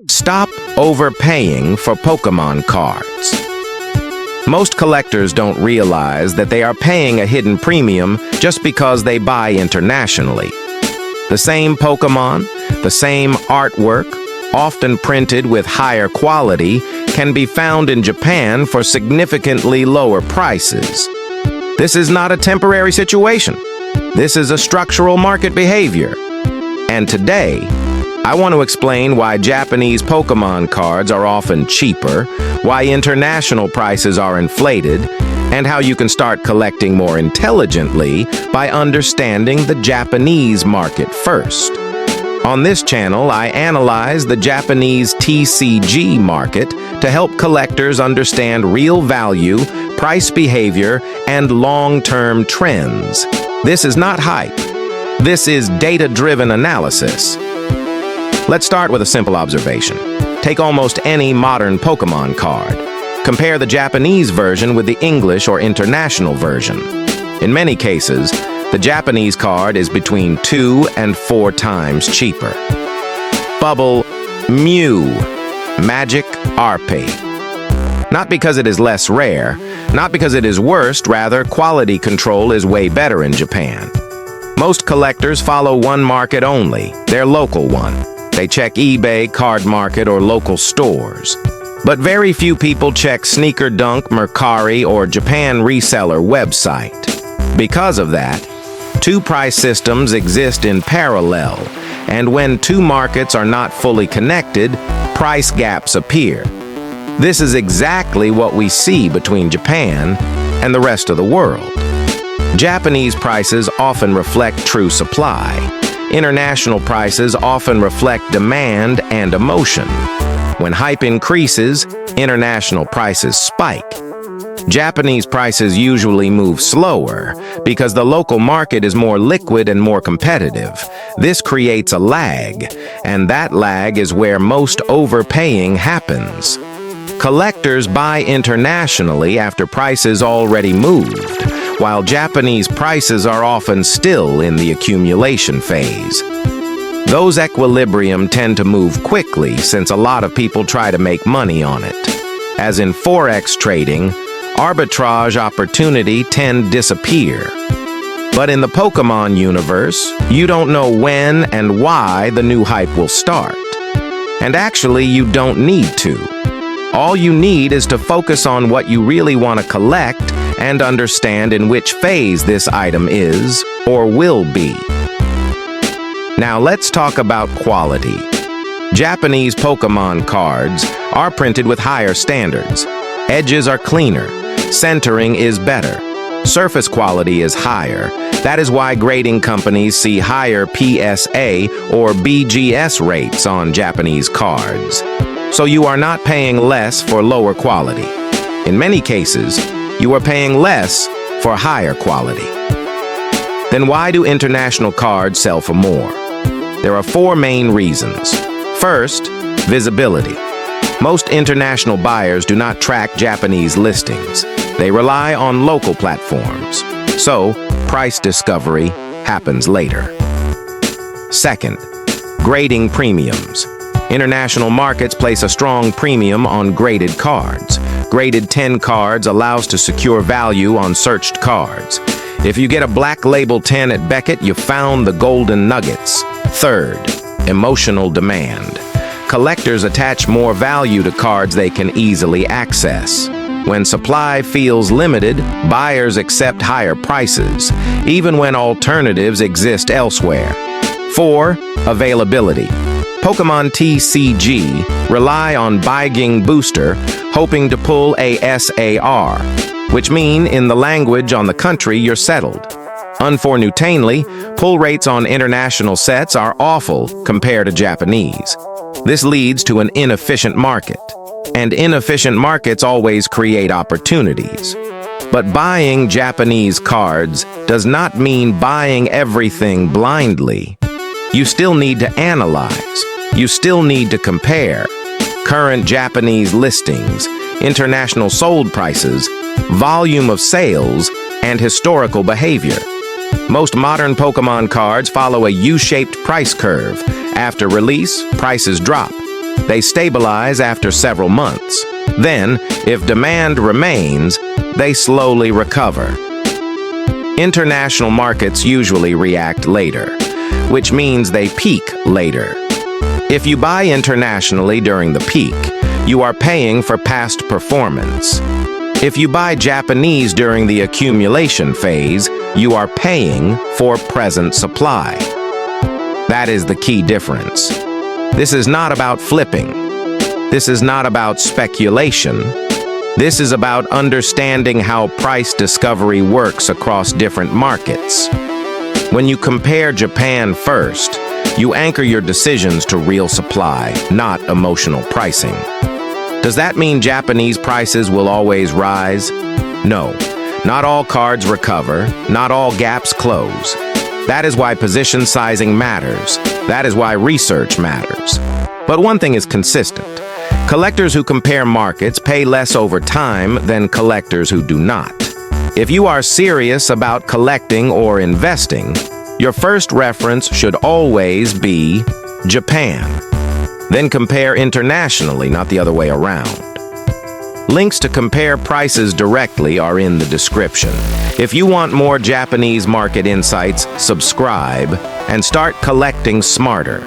Stop overpaying for Pokémon cards. Most collectors don't realize that they are paying a hidden premium just because they buy internationally. The same Pokémon, the same artwork, often printed with higher quality, can be found in Japan for significantly lower prices. This is not a temporary situation. This is a structural market behavior. And today, I want to explain why Japanese Pokémon cards are often cheaper, why international prices are inflated, and how you can start collecting more intelligently by understanding the Japanese market first. On this channel, I analyze the Japanese TCG market to help collectors understand real value, price behavior, and long-term trends. This is not hype. This is data-driven analysis. Let's start with a simple observation. Take almost any modern Pokémon card. Compare the Japanese version with the English or international version. In many cases, the Japanese card is between 2 and 4 times cheaper. Bubble Mew Magic RP. Not because it is less rare, not because it is worse, rather quality control is way better in Japan. Most collectors follow one market only, their local one. They check eBay, Card Market, or local stores. But very few people check Sneaker Dunk, Mercari, or Japan reseller website. Because of that, two price systems exist in parallel, and when two markets are not fully connected, price gaps appear. This is exactly what we see between Japan and the rest of the world. Japanese prices often reflect true supply. International prices often reflect demand and emotion. When hype increases, international prices spike. Japanese prices usually move slower because the local market is more liquid and more competitive. This creates a lag, and that lag is where most overpaying happens. Collectors buy internationally after prices already moved, while Japanese prices are often still in the accumulation phase. Those equilibrium tend to move quickly since a lot of people try to make money on it. As in Forex trading, arbitrage opportunity tend to disappear. But in the Pokémon universe, you don't know when and why the new hype will start. And actually, you don't need to. All you need is to focus on what you really want to collect and understand in which phase this item is or will be. Now let's talk about quality. Japanese Pokémon cards are printed with higher standards. Edges are cleaner. Centering is better. Surface quality is higher. That is why grading companies see higher PSA or BGS rates on Japanese cards. So you are not paying less for lower quality. In many cases, you are paying less for higher quality. Then why do international cards sell for more? There are 4 main reasons. First, visibility. Most international buyers do not track Japanese listings. They rely on local platforms. So, price discovery happens later. Second, grading premiums. International markets place a strong premium on graded cards. Graded 10 cards allows to secure value on searched cards. If you get a black label 10 at Beckett, you found the golden nuggets. Third, emotional demand. Collectors attach more value to cards they can easily access. When supply feels limited, buyers accept higher prices, even when alternatives exist elsewhere. 4, availability. Pokémon TCG rely on Baiging Booster, hoping to pull a SAR, which mean in the language on the country you're settled. Unfortunately, pull rates on international sets are awful compared to Japanese. This leads to an inefficient market, and inefficient markets always create opportunities. But buying Japanese cards does not mean buying everything blindly. You still need to analyze. You still need to compare current Japanese listings, international sold prices, volume of sales, and historical behavior. Most modern Pokémon cards follow a U-shaped price curve. After release, prices drop. They stabilize after several months. Then, if demand remains, they slowly recover. International markets usually react later, which means they peak later. If you buy internationally during the peak, you are paying for past performance. If you buy Japanese during the accumulation phase, you are paying for present supply. That is the key difference. This is not about flipping. This is not about speculation. This is about understanding how price discovery works across different markets. When you compare Japan first, you anchor your decisions to real supply, not emotional pricing. Does that mean Japanese prices will always rise? No. Not all cards recover, not all gaps close. That is why position sizing matters. That is why research matters. But one thing is consistent. Collectors who compare markets pay less over time than collectors who do not. If you are serious about collecting or investing, your first reference should always be Japan. Then compare internationally, not the other way around. Links to compare prices directly are in the description. If you want more Japanese market insights, subscribe and start collecting smarter.